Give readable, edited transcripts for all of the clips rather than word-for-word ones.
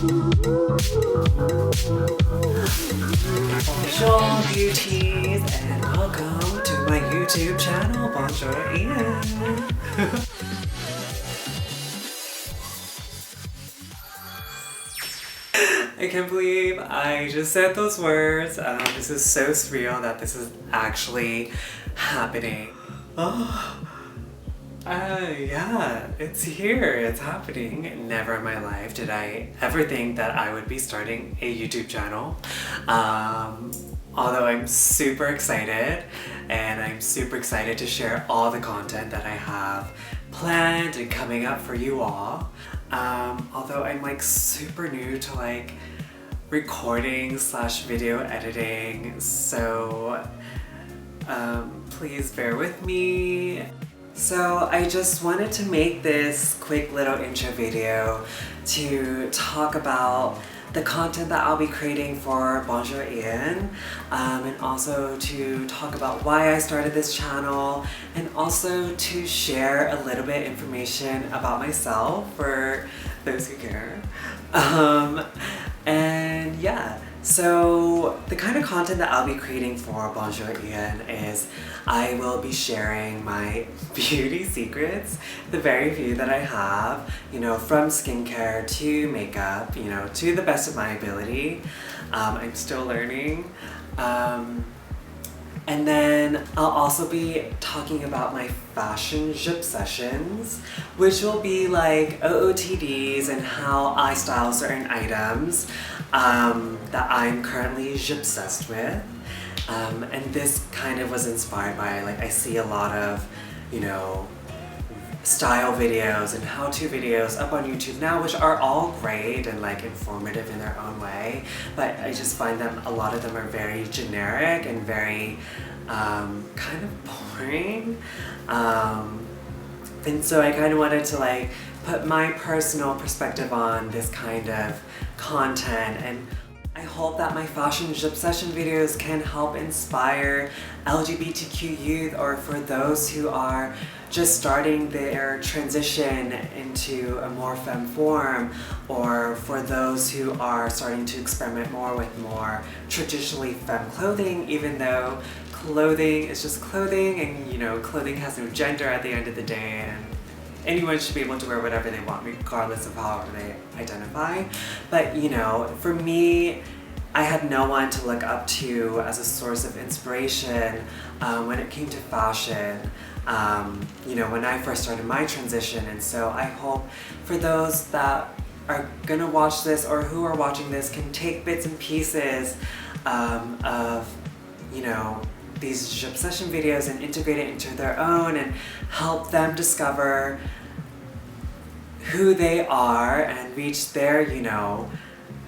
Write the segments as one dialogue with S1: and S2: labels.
S1: Bonjour Beauties and welcome to my YouTube channel, Bonjour Ian. I can't believe I just said those words. This is so surreal that this is actually happening. Yeah, it's here, it's happening. Never in my life did I ever think that I would be starting a YouTube channel. Although I'm super excited, and I'm super excited to share all the content that I have planned and coming up for you all. Although I'm like super new to like recording / video editing, so please bear with me. So I just wanted to make this quick little intro video to talk about the content that I'll be creating for Bonjour Ian, and also to talk about why I started this channel, and also to share a little bit information about myself for those who care. And yeah, so the kind of content that I'll be creating for Bonjour Ian is I will be sharing my beauty secrets, the very few that I have, you know, from skincare to makeup, you know, to the best of my ability. I'm still learning. And then I'll also be talking about my fashion zip sessions, which will be like OOTDs and how I style certain items that I'm currently zip-obsessed with. And this kind of was inspired by, like, I see a lot of, you know, style videos and how-to videos up on YouTube now, which are all great and like informative in their own way, but I just find them, a lot of them are very generic and very kind of boring. And so I kind of wanted to like put my personal perspective on this kind of content, and I hope that my fashion zip session videos can help inspire LGBTQ youth, or for those who are just starting their transition into a more femme form, or for those who are starting to experiment more with more traditionally femme clothing, even though clothing is just clothing, and you know, clothing has no gender at the end of the day, and anyone should be able to wear whatever they want regardless of however they identify. But you know, for me, I had no one to look up to as a source of inspiration when it came to fashion, you know, when I first started my transition. And so I hope for those that are gonna watch this, or who are watching this, can take bits and pieces of, you know, these zip session videos and integrate it into their own, and help them discover who they are and reach their, you know,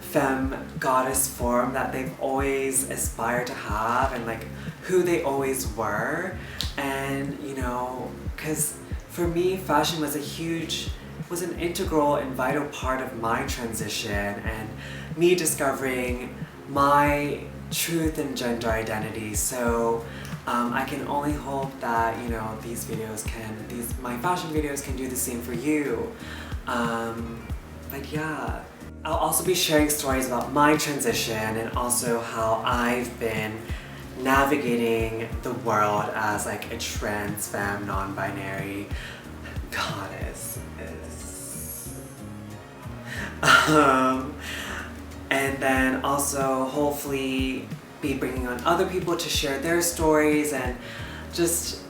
S1: femme goddess form that they've always aspired to have, and like who they always were. And you know, because for me, fashion was an integral and vital part of my transition, and me discovering my truth and gender identity. So I can only hope that, you know, my fashion videos can do the same for you. But yeah, I'll also be sharing stories about my transition, and also how I've been navigating the world as like a trans femme non-binary goddess. And then also hopefully be bringing on other people to share their stories, and just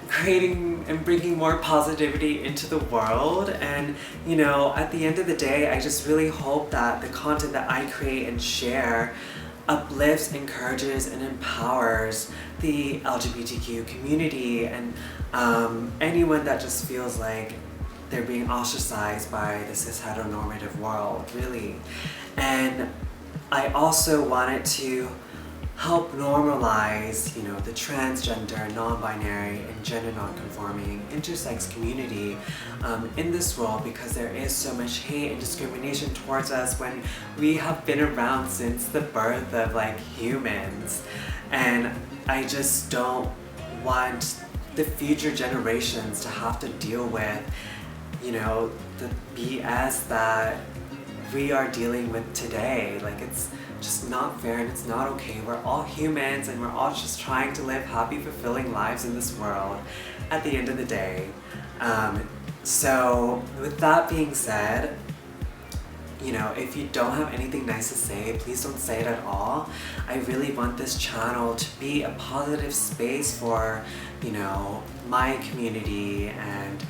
S1: creating and bringing more positivity into the world. And you know, at the end of the day, I just really hope that the content that I create and share uplifts, encourages, and empowers the LGBTQ community, and anyone that just feels like they're being ostracized by the cis heteronormative world, really. And I also wanted to help normalize, you know, the transgender, non-binary, and gender non-conforming intersex community in this world, because there is so much hate and discrimination towards us when we have been around since the birth of like humans. And I just don't want the future generations to have to deal with, you know, the BS that we are dealing with today. Like, it's just not fair and it's not okay. We're all humans and we're all just trying to live happy, fulfilling lives in this world at the end of the day. So with that being said, you know, if you don't have anything nice to say, please don't say it at all. I really want this channel to be a positive space for, you know, my community and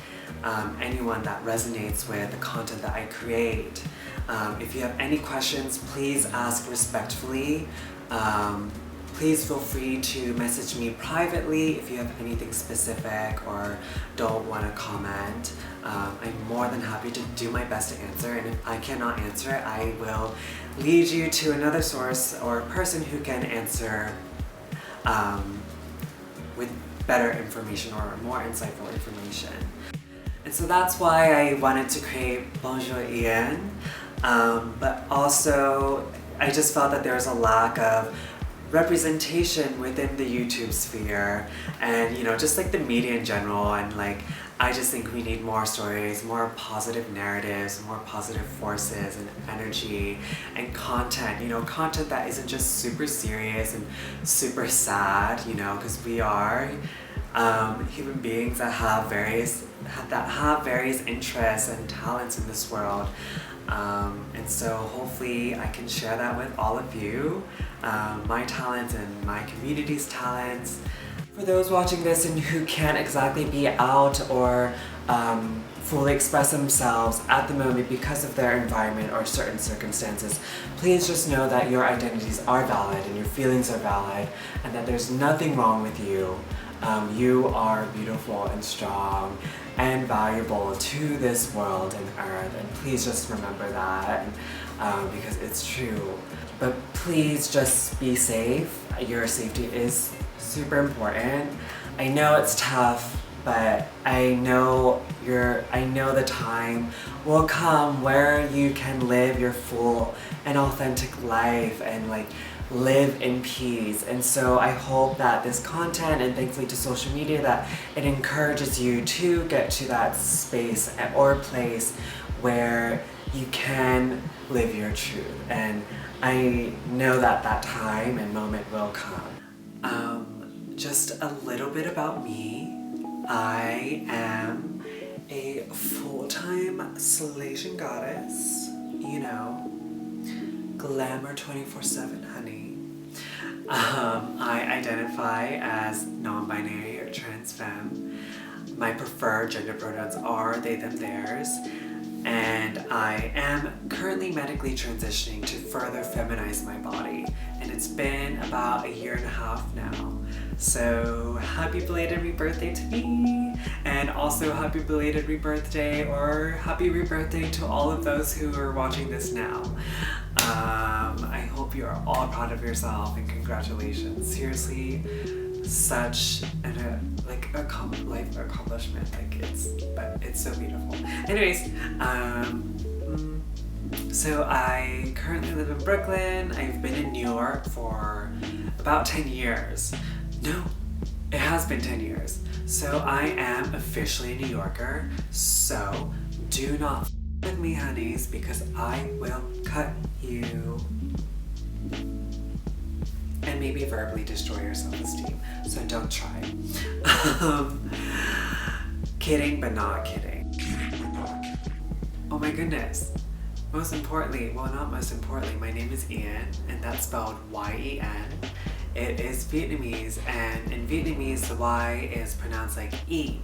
S1: anyone that resonates with the content that I create. If you have any questions, please ask respectfully. Please feel free to message me privately if you have anything specific or don't want to comment. I'm more than happy to do my best to answer, and if I cannot answer it, I will lead you to another source or person who can answer with better information or more insightful information. And so that's why I wanted to create Bonjour Yên, but also I just felt that there's a lack of representation within the YouTube sphere and, you know, just like the media in general, and like I just think we need more stories, more positive narratives, more positive forces and energy and content, you know, content that isn't just super serious and super sad, you know, because we are human beings that have various interests and talents in this world. And so hopefully I can share that with all of you, my talents and my community's talents. For those watching this and who can't exactly be out or fully express themselves at the moment because of their environment or certain circumstances, please just know that your identities are valid and your feelings are valid and that there's nothing wrong with you. You are beautiful and strong and valuable to this world and earth, and please just remember that because it's true. But please just be safe. Your safety is super important. I know it's tough, but I know the time will come where you can live your full and authentic life and like live in peace. And so I hope that this content, and thankfully to social media, that it encourages you to get to that space or place where you can live your truth. And I know that that time and moment will come. Just a little bit about me. I am a full-time Salesian goddess, you know, glamour 24/7, honey. I identify as non-binary or trans femme. My preferred gender pronouns are they, them, theirs. And I am currently medically transitioning to further feminize my body. And it's been about 1.5 years now. So happy belated rebirthday to me. And also happy belated rebirthday or happy rebirthday to all of those who are watching this now. I hope you are all proud of yourself and congratulations. Seriously, such life accomplishment. Like it's so beautiful. Anyways, so I currently live in Brooklyn. I've been in New York for about 10 years. No, it has been 10 years. So I am officially a New Yorker. So do not f with me, honeys, because I will cut you and maybe verbally destroy your self-esteem. So don't try. Kidding, but not kidding. Oh my goodness. Most importantly, well, not most importantly, my name is Yên, and that's spelled Y-E-N. It is Vietnamese, and in Vietnamese, the Y is pronounced like E.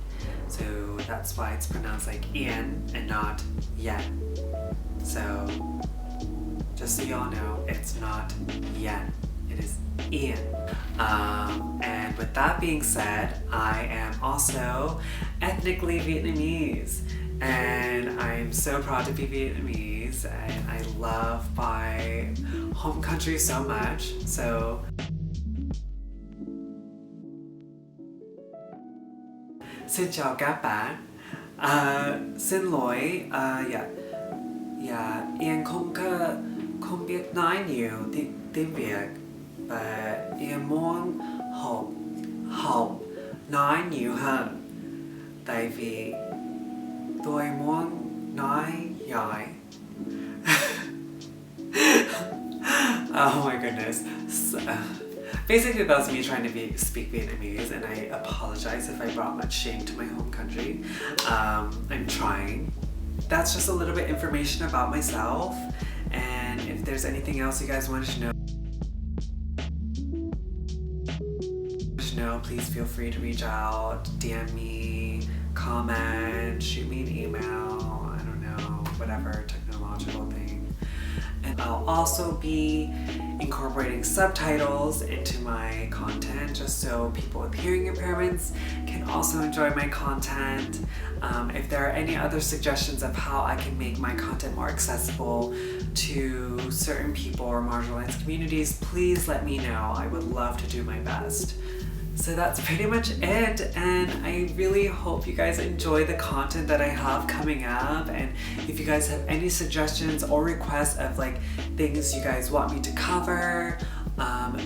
S1: So that's why it's pronounced like Yên and not Yen. So just so y'all know, it's not Yen, it is Yên. And with that being said, I am also ethnically Vietnamese. And I'm so proud to be Vietnamese, and I love my home country so much. So xin chào các bạn. Xin lỗi, Yên không biết nói nhiều tiếng Việt, và Yên muốn học nói nhiều hơn. Tại vì tôi muốn nói giỏi. Oh my goodness. Basically, that was me trying to speak Vietnamese, and I apologize if I brought much shame to my home country. I'm trying. That's just a little bit information about myself, and if there's anything else you guys wanted to know, please feel free to reach out, DM me, comment, shoot me an email, I don't know, whatever technological thing. And I'll also be incorporating subtitles into my content just so people with hearing impairments can also enjoy my content. If there are any other suggestions of how I can make my content more accessible to certain people or marginalized communities, please let me know. I would love to do my best. So that's pretty much it, and I really hope you guys enjoy the content that I have coming up. And if you guys have any suggestions or requests of like things you guys want me to cover,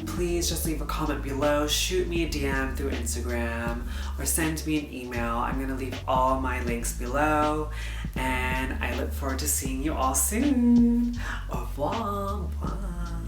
S1: please just leave a comment below, shoot me a DM through Instagram, or send me an email. I'm gonna leave all my links below, and I look forward to seeing you all soon. Au revoir. Bye.